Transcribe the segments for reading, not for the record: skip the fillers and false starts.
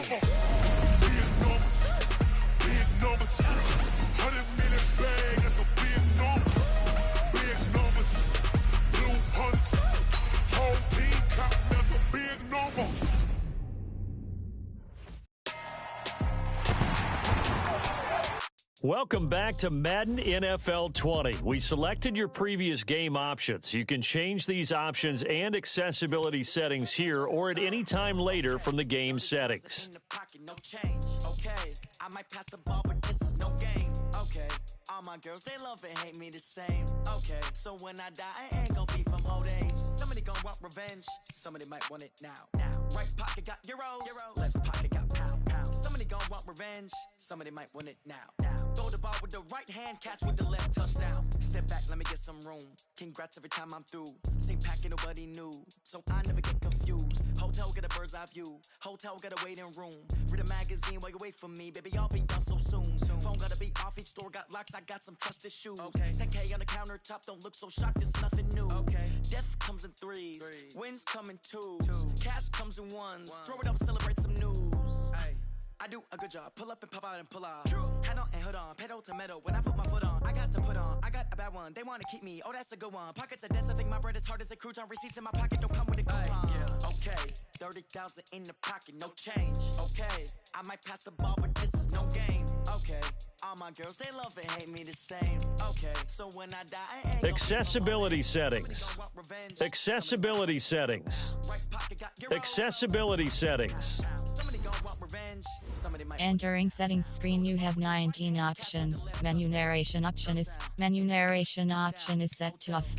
over. Big numbers. 100 million bag, that's a big number. Big numbers. Blue hunts. Whole team counting, that's a big number. Welcome back to Madden NFL 20. We selected your previous game options. You can change these options and accessibility settings here or at any time later from the game settings. Okay, I might pass the ball, but this is no game. Okay, all my girls, they love and hate me the same. Okay, so when I die, I ain't gonna be from old age. Somebody gonna want revenge. Somebody might want it now. Right pocket got euros. Left pocket got pound. Somebody gonna want revenge. Somebody might want it now. Throw the ball with the right hand, catch with the left, touchdown. Step back, let me get some room. Congrats every time I'm through. Same packet, nobody knew, so I never get confused. Hotel get a bird's eye view. Hotel get a waiting room. Read a magazine while you wait for me, baby. I'll be done so soon. Phone gotta be off. Each store got locks. I got some trusted shoes. 10K on the countertop. Don't look so shocked. It's nothing new. Death comes in threes. Wins come in twos. Cash comes in ones. Throw it up, celebrate some news. I do a good job. Pull up and pop out and pull out. Head on and hood on. Pedal to metal. When I put my foot on, I got to put on. I got a bad one. They want to keep me. Oh, that's a good one. Pockets are dense. I think my bread is hard as a crouton. Receipts in my pocket don't come with a coupon. Okay, 30,000 in the pocket, no change. Okay, I might pass the ball, but this is no game. Okay, all my girls, they love and hate me the same. Okay, so when I die, I ain't accessibility settings. Accessibility settings. Accessibility settings. Entering settings screen, you have 19 options. Menu narration option is set to off.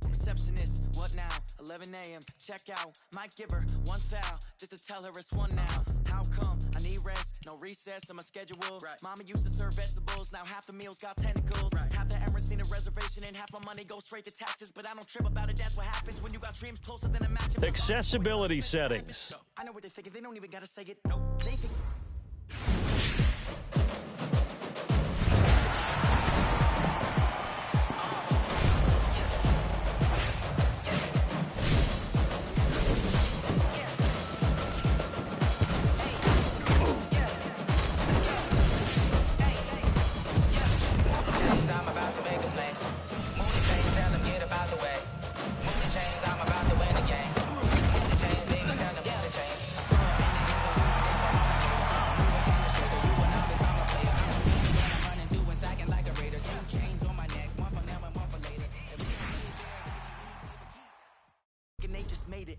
Receptionist, what now? 11 a.m. Check out. Might give her one foul just to tell her it's one now. How come? I need rest, no recess in my schedule. Mama used to serve vegetables, now half the meals got tentacles. Half the Emirates need a reservation and half my money goes straight to taxes. But I don't trip about it, that's what happens when you got dreams closer than a match. Accessibility settings. I know what they're thinking, they don't even gotta say it. Nope, they think.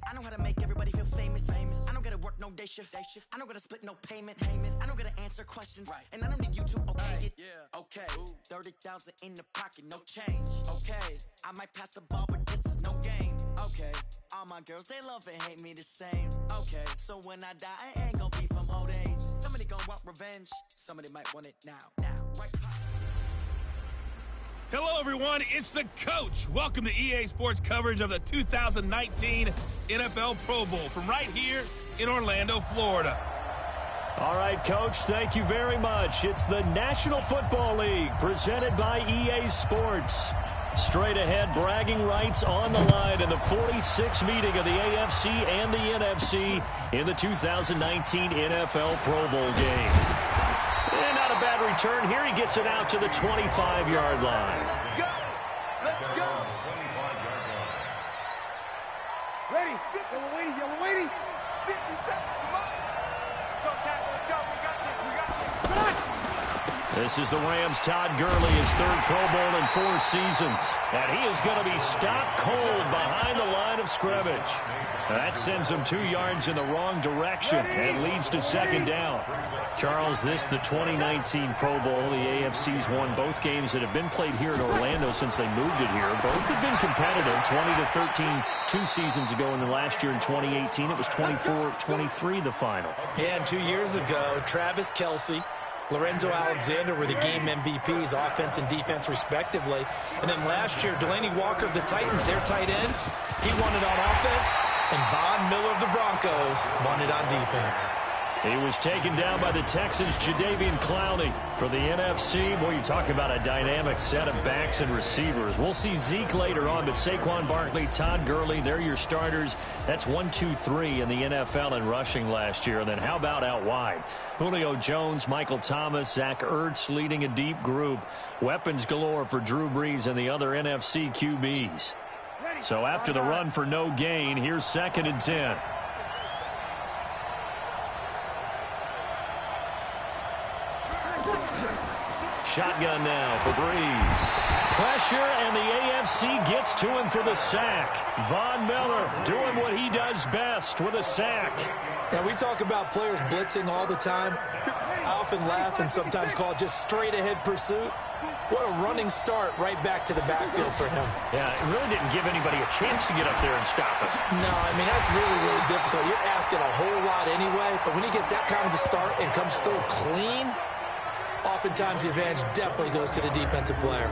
I know how to make everybody feel famous. I don't gotta work no day shift. I don't gotta split no payment. I don't gotta answer questions. And I don't need you to okay it. Okay, 30,000 in the pocket, no change. Okay, I might pass the ball, but this is no game. Okay, all my girls, they love and hate me the same. Okay, so when I die, I ain't gonna be from old age. Somebody gonna want revenge. Somebody might want it now. Right. Hello, everyone. It's the coach. Welcome to EA Sports coverage of the 2019 NFL Pro Bowl from right here in Orlando, Florida. All right, Coach, thank you very much. It's the National Football League presented by EA Sports. Straight ahead, bragging rights on the line in the 46th meeting of the AFC and the NFC in the 2019 NFL Pro Bowl game. And not a bad return here. He gets it out to the 25-yard line. Let's go. Let's go. Ready. Yellow waiting. 50 seconds. Come on. Go, tackle. Let's go. We got this. We got this. This is the Rams' Todd Gurley, his third Pro Bowl in 4 seasons. And he is going to be stopped cold behind the line of scrimmage. That sends him 2 yards in the wrong direction and leads to second down. Charles, this the 2019 Pro Bowl. The AFC's won both games that have been played here in Orlando since they moved it here. Both have been competitive, 20-13 2 seasons ago, and then last year in 2018 it was 24-23 the final. Yeah, and 2 years ago, Travis Kelce, Lorenzo Alexander were the game MVPs, offense and defense respectively. And then last year, Delaney Walker of the Titans, their tight end, he won it on offense, and Von Miller of the Broncos won it on defense. He was taken down by the Texans' Jadeveon Clowney. For the NFC, boy, you talk about a dynamic set of backs and receivers. We'll see Zeke later on, but Saquon Barkley, Todd Gurley, they're your starters. That's 1, 2, 3 in the NFL in rushing last year. And then how about out wide? Julio Jones, Michael Thomas, Zach Ertz leading a deep group. Weapons galore for Drew Brees and the other NFC QBs. So after the run for no gain, here's 2nd and 10. Shotgun now for Brees. Pressure, and the AFC gets to him for the sack. Von Miller doing what he does best with a sack. Now, we talk about players blitzing all the time. I often laugh and sometimes call it just straight-ahead pursuit. What a running start right back to the backfield for him. Yeah, it really didn't give anybody a chance to get up there and stop him. No, I mean, that's really, really difficult. You're asking a whole lot anyway, but when he gets that kind of a start and comes through clean, oftentimes the advantage definitely goes to the defensive player.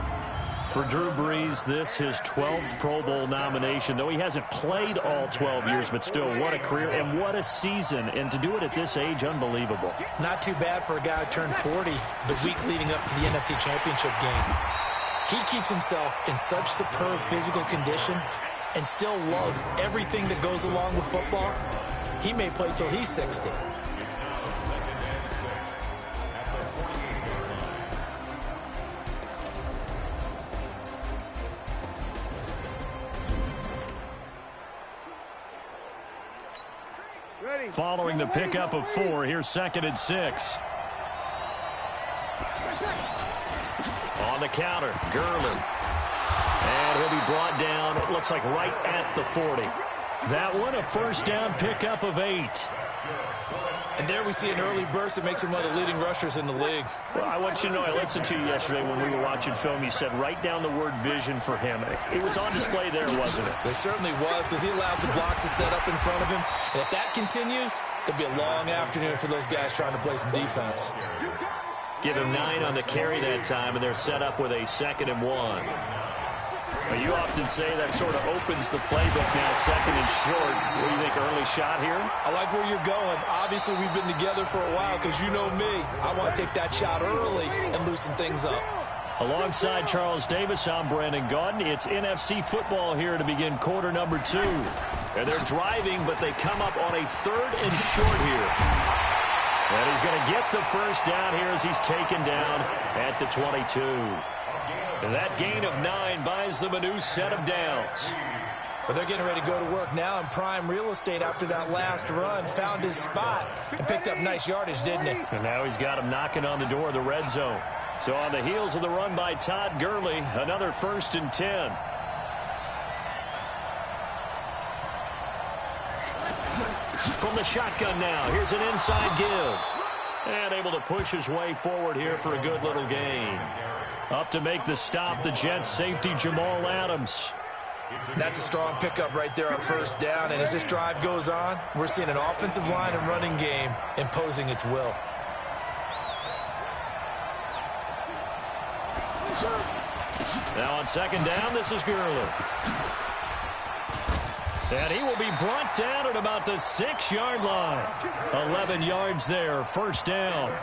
For Drew Brees, this his 12th Pro Bowl nomination, though he hasn't played all 12 years, but still, what a career and what a season. And to do it at this age, unbelievable. Not too bad for a guy who turned 40 the week leading up to the NFC Championship game. He keeps himself in such superb physical condition and still loves everything that goes along with football. He may play till he's 60. Following the pickup of 4, here's 2nd and 6. On the counter, Gurley. And he'll be brought down, it looks like right at the 40. That one, a first down pickup of 8. And there we see an early burst that makes him one of the leading rushers in the league. Well, I want you to know, I listened to you yesterday when we were watching film. You said write down the word vision for him. It was on display there, wasn't it? It certainly was, because he allows the blocks to set up in front of him. And if that continues, it'll be a long afternoon for those guys trying to play some defense. Give him 9 on the carry that time, and they're set up with a 2nd and 1. Well, you often say that sort of opens the playbook now, 2nd and short. What do you think, early shot here? I like where you're going. Obviously, we've been together for a while because you know me. I want to take that shot early and loosen things up. Alongside Charles Davis, I'm Brandon Gaudin. It's NFC football here to begin quarter number 2. And they're driving, but they come up on a 3rd and short here. And he's going to get the first down here as he's taken down at the 22. And that gain of 9 buys them a new set of downs. But they're getting ready to go to work now in prime real estate after that last run. Found his spot and picked up nice yardage, didn't he? And now he's got him knocking on the door of the red zone. So on the heels of the run by Todd Gurley, another 1st and 10. From the shotgun now, here's an inside give. And able to push his way forward here for a good little gain. Up to make the stop, the Jets safety Jamal Adams. That's a strong pickup right there on first down. And as this drive goes on, we're seeing an offensive line and running game imposing its will. Now on 2nd down, this is Gurley. And he will be brought down at about the 6-yard line. 11 yards there, first down.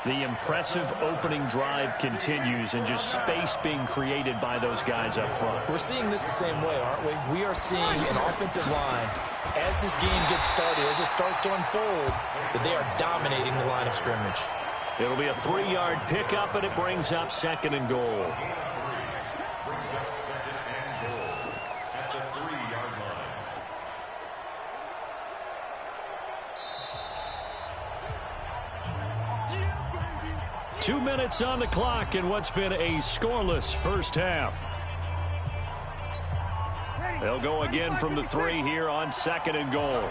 The impressive opening drive continues and just space being created by those guys up front. We're seeing this the same way, aren't we? We are seeing an offensive line, as this game gets started, as it starts to unfold, that they are dominating the line of scrimmage. It'll be a 3-yard pickup, and it brings up 2nd and goal. Two minutes on the clock in what's been a scoreless first half. They'll go again from the 3 here on 2nd and goal.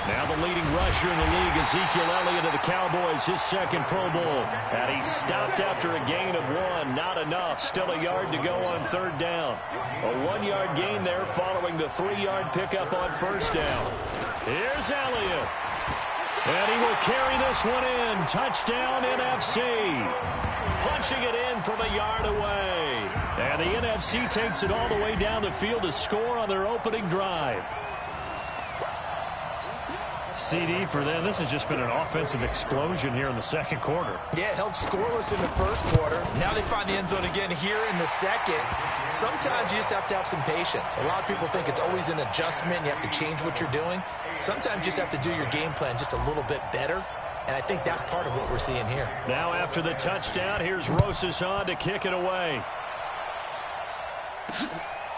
Now the leading rusher in the league, Ezekiel Elliott of the Cowboys, his 2nd Pro Bowl. And he stopped after a gain of 1. Not enough. Still a yard to go on 3rd down. A 1-yard gain there following the 3-yard pickup on first down. Here's Elliott. And he will carry this one in. Touchdown, NFC. Punching it in from a yard away. And the NFC takes it all the way down the field to score on their opening drive. CD for them. This has just been an offensive explosion here in the second quarter. Yeah, held scoreless in the first quarter. Now they find the end zone again here in the second. Sometimes you just have to have some patience. A lot of people think it's always an adjustment. You have to change what you're doing. Sometimes you just have to do your game plan just a little bit better. And I think that's part of what we're seeing here. Now after the touchdown, here's Rosas on to kick it away.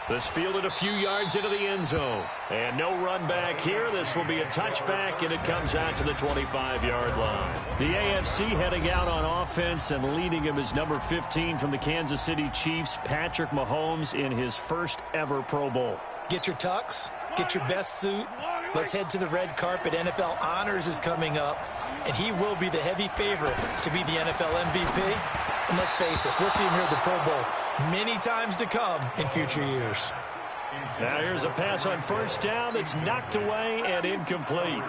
This fielded a few yards into the end zone. And no run back here. This will be a touchback, and it comes out to the 25-yard line. The AFC heading out on offense, and leading him is number 15 from the Kansas City Chiefs, Patrick Mahomes, in his first ever Pro Bowl. Get your tux, get your best suit. Let's head to the red carpet. NFL Honors is coming up, and he will be the heavy favorite to be the NFL MVP. And let's face it, we'll see him here at the Pro Bowl many times to come in future years. Now here's a pass on first down that's knocked away and incomplete.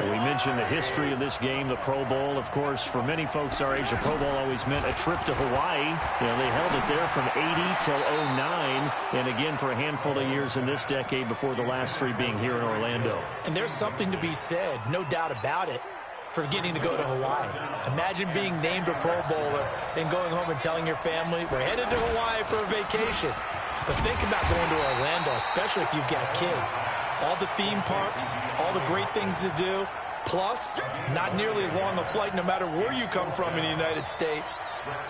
We mentioned the history of this game, the Pro Bowl. Of course, for many folks our age, the Pro Bowl always meant a trip to Hawaii. You know, they held it there from 80 till 09, and again for a handful of years in this decade before the last three being here in Orlando. And there's something to be said, no doubt about it, for getting to go to Hawaii. Imagine being named a Pro Bowler and going home and telling your family, we're headed to Hawaii for a vacation. But think about going to Orlando, especially if you've got kids. All the theme parks, all the great things to do, plus not nearly as long a flight no matter where you come from in the United States.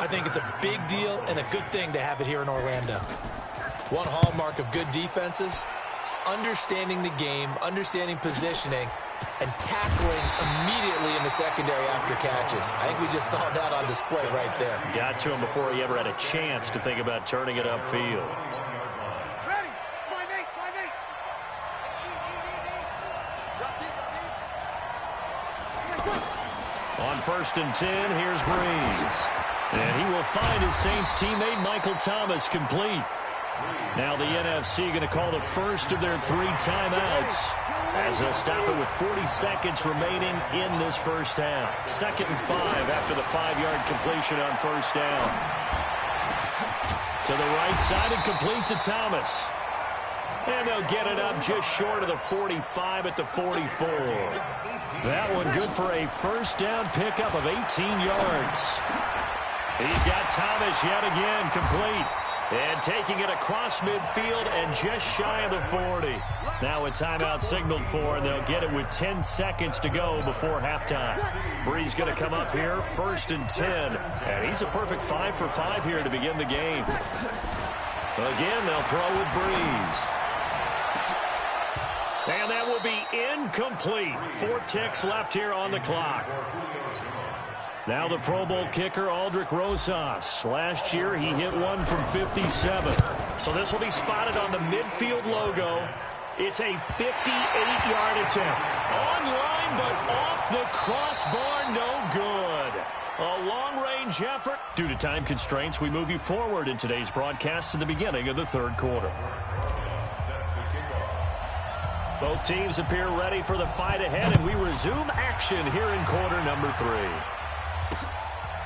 I think it's a big deal and a good thing to have it here in Orlando. One hallmark of good defenses is understanding the game, understanding positioning, and tackling immediately in the secondary after catches. I think we just saw that on display right there. Got to him before he ever had a chance to think about turning it upfield. On 1st and 10, here's Breeze. And he will find his Saints teammate Michael Thomas complete. Now the NFC going to call the first of their 3 timeouts, as they'll stop it with 40 seconds remaining in this first half. 2nd and 5 after the 5-yard completion on first down. To the right side and complete to Thomas. And they'll get it up just short of the 45 at the 44. That one good for a first down pickup of 18 yards. He's got Thomas yet again complete. And taking it across midfield and just shy of the 40. Now a timeout signaled for, and they'll get it with 10 seconds to go before halftime. Breeze going to come up here, 1st and 10. And he's a perfect 5 for 5 here to begin the game. Again, they'll throw with Breeze. And that will be incomplete. 4 ticks left here on the clock. Now the Pro Bowl kicker, Aldrich Rosas. Last year, he hit one from 57. So this will be spotted on the midfield logo. It's a 58-yard attempt. On-line, but off the crossbar, no good. A long-range effort. Due to time constraints, we move you forward in today's broadcast to the beginning of the 3rd quarter. Both teams appear ready for the fight ahead, and we resume action here in quarter number 3.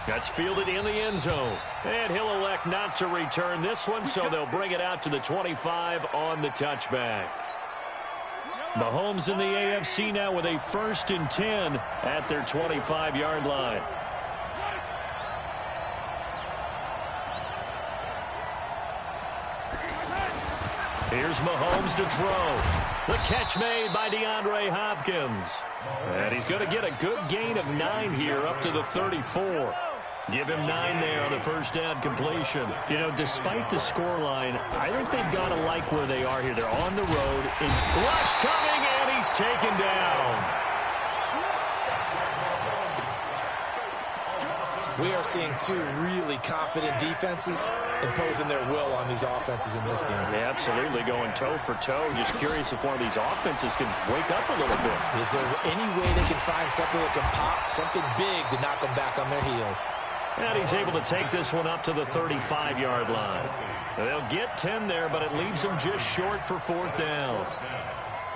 That's fielded in the end zone. And he'll elect not to return this one, so they'll bring it out to the 25 on the touchback. Mahomes in the AFC now with a 1st and 10 at their 25-yard line. Here's Mahomes to throw. The catch made by DeAndre Hopkins. And he's going to get a good gain of 9 here up to the 34. Give him 9 there on the first down completion. You know, despite the scoreline, I think they've got to like where they are here. They're on the road. It's rush coming, and he's taken down. We are seeing 2 really confident defenses imposing their will on these offenses in this game. Yeah, absolutely, going toe for toe. Just curious if one of these offenses can wake up a little bit. Is there any way they can find something that can pop, something big to knock them back on their heels? And he's able to take this one up to the 35-yard line. They'll get 10 there, but it leaves them just short for 4th down.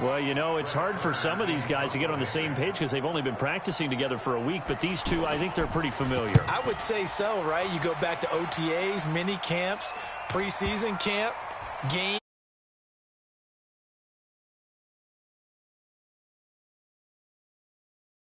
Well, you know, it's hard for some of these guys to get on the same page because they've only been practicing together for a week, but these 2, I think they're pretty familiar. I would say so, right? You go back to OTAs, mini camps, preseason camp, game.